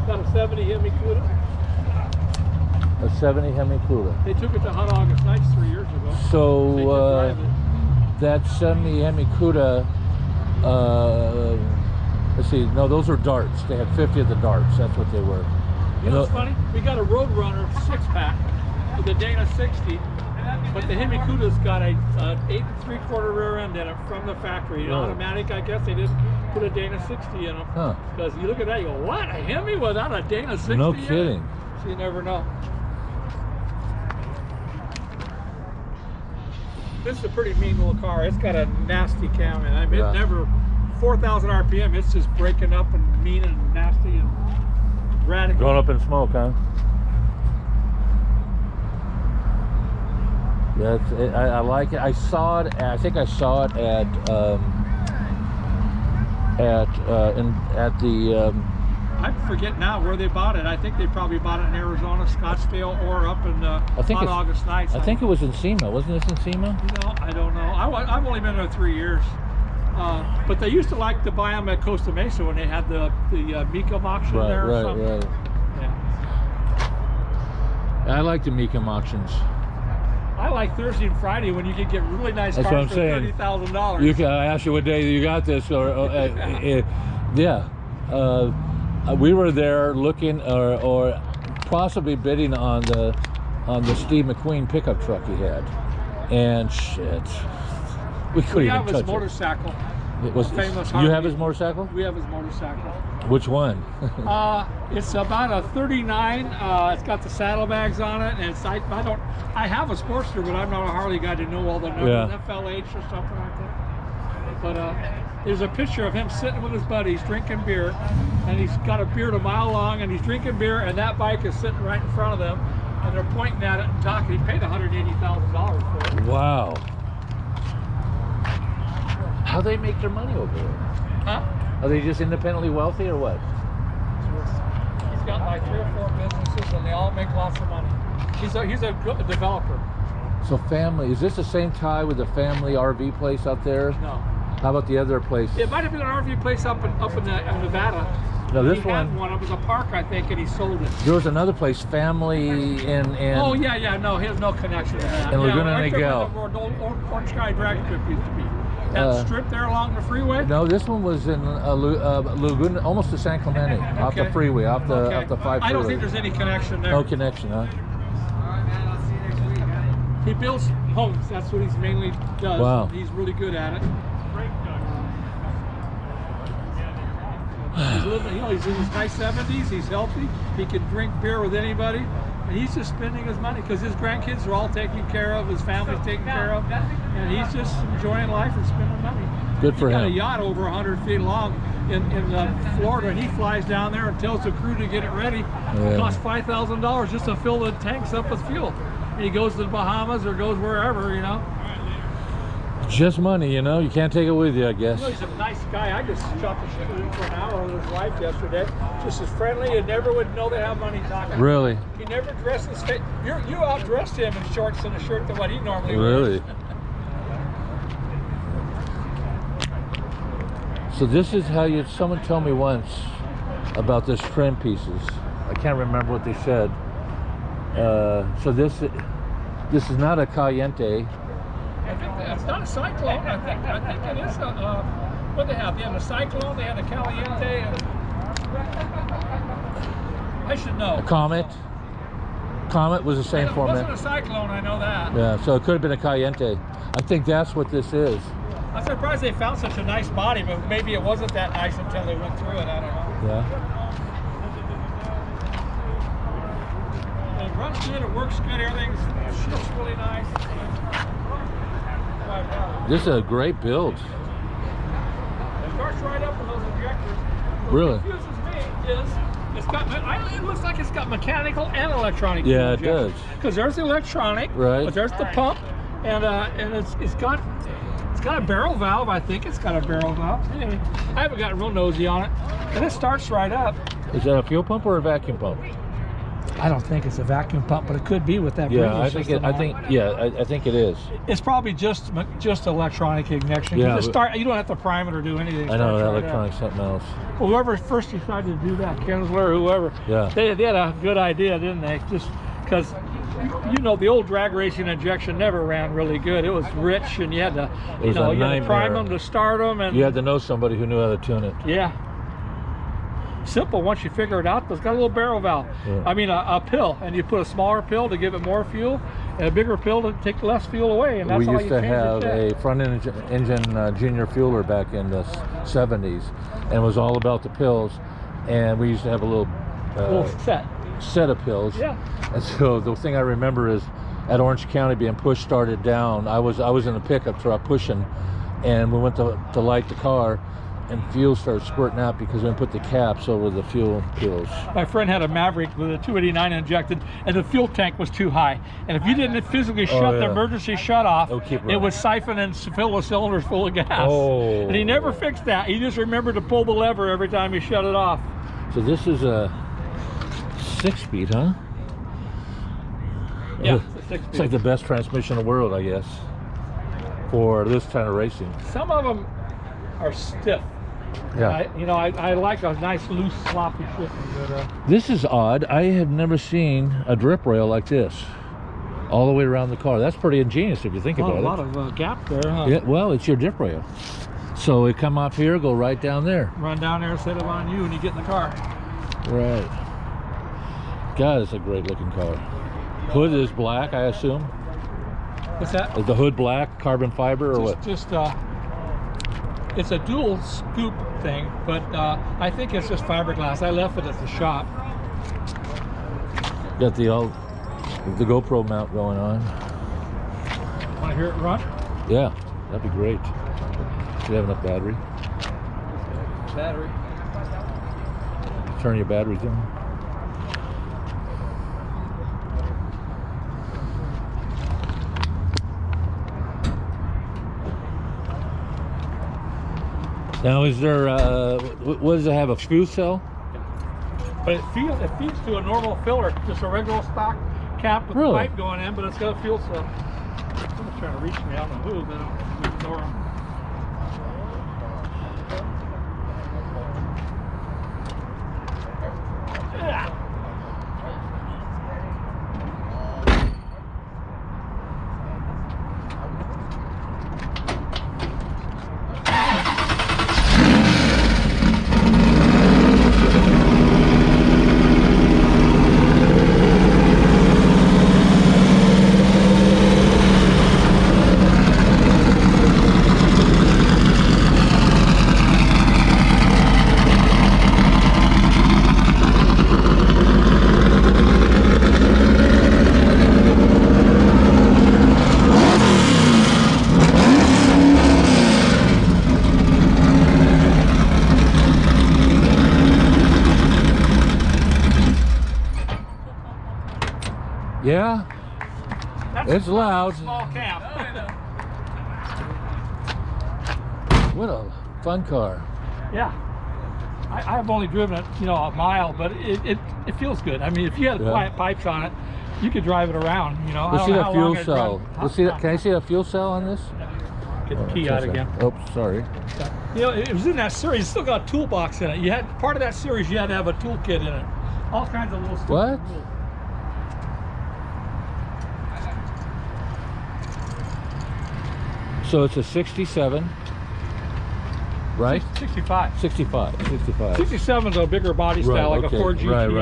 Got a 70 Hemi Cuda. A 70 Hemi Cuda. They took it to Hot August Nights 3 years ago. So They did drive it. that 70 Hemi Cuda, let's see, no, those are darts. They had 50 of the darts. That's what they were. You know what's funny? We got a Roadrunner 6-pack with a Dana 60, but the Hemi Cuda's got a 8 3/4 rear end in it from the factory. Really? Automatic, I guess. They didn't put a Dana 60 in them. Huh. Because you look at that, you go, what? A Hemi without a Dana 60? No in it? kidding. So you never know. This is a pretty mean little car. It's got a nasty cam in it. I mean, Yeah. it never, 4,000 RPM, it's just breaking up and mean and nasty and radical. Going up in smoke, huh? Yeah, I like it. I saw it. I think I saw it at the. I forget now where they bought it. I think they probably bought it in Arizona, Scottsdale, or up in Hot August Nights. I think it was in SEMA. Wasn't this in SEMA? No, I don't know. I've only been there 3 years. But they used to like to buy them at Costa Mesa when they had the Mecum auction there or something. Right. Yeah. I like the Mecum auctions. I like Thursday and Friday when you can get really nice That's what I'm cars for saying. $30,000. You can. I asked you what day you got this, yeah. We were there looking, or possibly bidding on the Steve McQueen pickup truck he had, and shit, we couldn't even touch his motorcycle. It was famous you have Harley. his motorcycle? We have his motorcycle. Which one? It's about a 39. It's got the saddlebags on it, and it's I have a Sportster, but I'm not a Harley guy to know all the numbers, Yeah. FLH or something like that. But there's a picture of him sitting with his buddies drinking beer, and he's got a beard a mile long, and he's drinking beer, and that bike is sitting right in front of them, and they're pointing at it and talking. He paid $180,000 for it. Wow. How they make their money over there? Huh? Are they just independently wealthy or what? He's got like 3 or 4 businesses, and they all make lots of money. He's a good developer. So family, is this the same tie with the family RV place out there? No. How about the other place? It might have been an RV place up in Nevada. No, this he one. had one. It was a park, I think, and he sold it. There was another place, family and Oh yeah. No, he has no connection to that. And Laguna right there Niguel. where the old Orange Sky drag strip used to be. That strip there along the freeway. No, this one was in Laguna, almost to San Clemente, off the freeway, off the 5 freeway. I don't think there's any connection there. No connection, huh? He builds homes. That's what he's mainly does. Wow. He's really good at it. He's living, he's in his high 70s. He's healthy. He can drink beer with anybody, and he's just spending his money because his grandkids are all taken care of. His family's taken care of, and he's just enjoying life and spending money. Good for He got him. a yacht over 100 feet long in Florida, and he flies down there and tells the crew to get it ready. It costs $5,000 just to fill the tanks up with fuel. And he goes to the Bahamas or goes wherever, you know. Just money, you know. You can't take it with you, I guess. You know, he's a nice guy. I just shot the shit with him for an hour with his wife yesterday. Just as friendly, and never would know they have money talking. Really? He never dressed his face. You outdressed him in shorts and a shirt than what he normally Really? wears. So this is how you. Someone told me once about this trim pieces. I can't remember what they said. So this is not a Caliente. I think it's not a Cyclone. I think it is a. What they have? They have a Cyclone. They had a Caliente. And I should know. A Comet. Comet was the same It format. wasn't a Cyclone. I know that. Yeah, so it could have been a Caliente. I think that's what this is. I'm surprised they found such a nice body, but maybe it wasn't that nice until they went through it. I don't know. Yeah. It runs good. It works good. Everything's shifts really nice. This is a great build. It starts right up with those injectors. Really? What confuses me is it looks like it's got mechanical and electronic. Yeah, it does. Because there's the electronic, Right. but there's the pump, and it's got a barrel valve. I think it's got a barrel valve. Anyway, I haven't gotten real nosy on it, and it starts right up. Is that a fuel pump or a vacuum pump? I don't think it's a vacuum pump, but it could be with that. Yeah, I breathing think it. system I on think. it. Yeah, I think it is. It's probably just electronic ignition. Yeah, You just start. You don't have to prime it or do anything. I know Start that right electronic something else. up. Well, whoever first decided to do that, Kinsler or whoever, Yeah. they had a good idea, didn't they? Just because, you know, the old drag racing injection never ran really good. It was rich, and you had to, It was a you had to prime nightmare. them to start them, and You had to know somebody who knew how to tune it. yeah. Simple once you figure it out. It's got a little barrel valve. Yeah. I mean, a pill, and you put a smaller pill to give it more fuel, and a bigger pill to take less fuel away. And that's We how used you to change have it. a front engine junior fueler back in the 70s, and it was all about the pills. And we used to have a little Little set. of pills. Yeah. And so the thing I remember is at Orange County being push started down. I was in a pickup truck pushing, and we went to light the car, and fuel started squirting out because we put the caps over the fuel pills. My friend had a Maverick with a 289 injected, and the fuel tank was too high. And if you didn't physically shut the yeah. emergency shut off, It'll keep it running. would siphon and fill the cylinders full of gas. Oh. And he never fixed that. He just remembered to pull the lever every time he shut it off. So this is a 6-speed, huh? Yeah, It's like the best transmission in the world, I guess, for this kind of racing. Some of them are stiff. Yeah. I like a nice, loose, sloppy shifting. But, This is odd. I have never seen a drip rail like this all the way around the car. That's pretty ingenious if you think about a it. lot of gap there, huh? Yeah, well, it's your dip rail. So it come off here, go right down there. Run down there, set it on you, and you get in the car. Right. God, it's a great looking car. Hood is black, I assume. What's that? Is the hood black, carbon fiber, or what? It's a dual scoop thing, but I think it's just fiberglass. I left it at the shop. Got the GoPro mount going on. Want to hear it run? Yeah, that'd be great. Should have enough battery. Battery. Turn your batteries on. Now, is there, what does it have, a fuel cell? But it feeds to a normal filler, just a regular stock cap with Really? a pipe going in, but it's got a fuel cell. Someone's trying to reach me. I don't know who, but I'm ignore them. Yeah, That's it's a loud. small cap. What a fun car. Yeah. I've only driven it, a mile, but it feels good. I mean, if you had quiet pipes on it, you could drive it around, Let's see that fuel cell. Let's see that. Can I see that fuel cell on this? Get the key out again. Oops, sorry. It was in that series. It's still got a toolbox in it. You had part of that series. You had to have a toolkit in it. All kinds of little stuff. What? So it's a 67, right? 65. 65. 67 is a bigger body style, like a Ford GTA.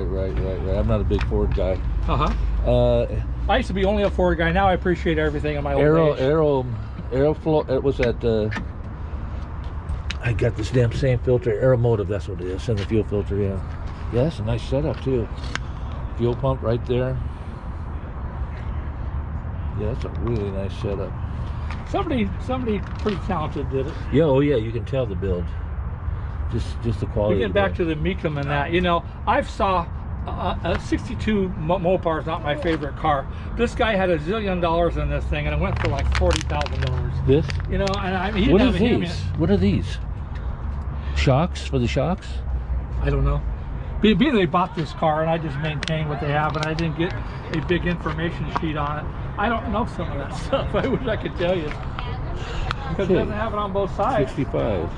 Right. I'm not a big Ford guy. I used to be only a Ford guy. Now I appreciate everything in my old age. Aeroflow. It was at. I got this damn same filter, Aeromotive. That's what it is. And the fuel filter. Yeah. Yeah, that's a nice setup too. Fuel pump right there. Yeah, that's a really nice setup. Somebody pretty talented did it. Yeah, oh yeah, you can tell the build. Just the quality. We get back to the Mecum and that. I've saw a 62 Mopar is not my favorite car. This guy had $1 zillion in this thing, and it went for like $40,000. This? And I mean, he What didn't are have a these? What are these? Shocks for the shocks? I don't know. Being they bought this car and I just maintain what they have, and I didn't get a big information sheet on it. I don't know some of that stuff. I wish I could tell you. Because it doesn't have it on both sides. 65.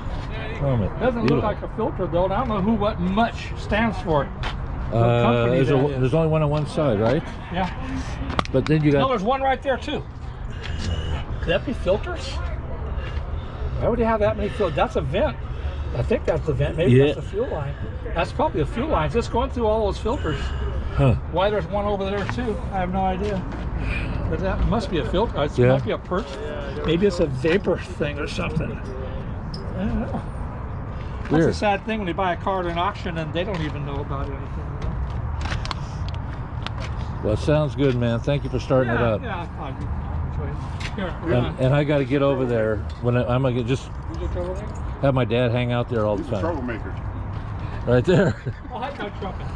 Comet. Doesn't look like a filter though, and I don't know what much stands for. What company There's, that is. there's only one on one side, right? Yeah. But then you got. No, there's one right there too. Could that be filters? Why would you have that many filters? That's a vent. I think that's the vent. Maybe that's a fuel line. That's probably a fuel line. Just going through all those filters. Huh. Why there's one over there too, I have no idea. But that must be a filter. It might be a perch. Maybe it's a vapor thing or something. I don't know. That's Weird. a sad thing when you buy a car at an auction and they don't even know about anything. You know? Well, it sounds good, man. Thank you for starting it up. Yeah, I'll enjoy it. Here, we're gonna- And I got to get over there when I'm gonna just you look over there? have my dad hang out there all the He's a time. troublemaker. Right there. Oh, I got trucking.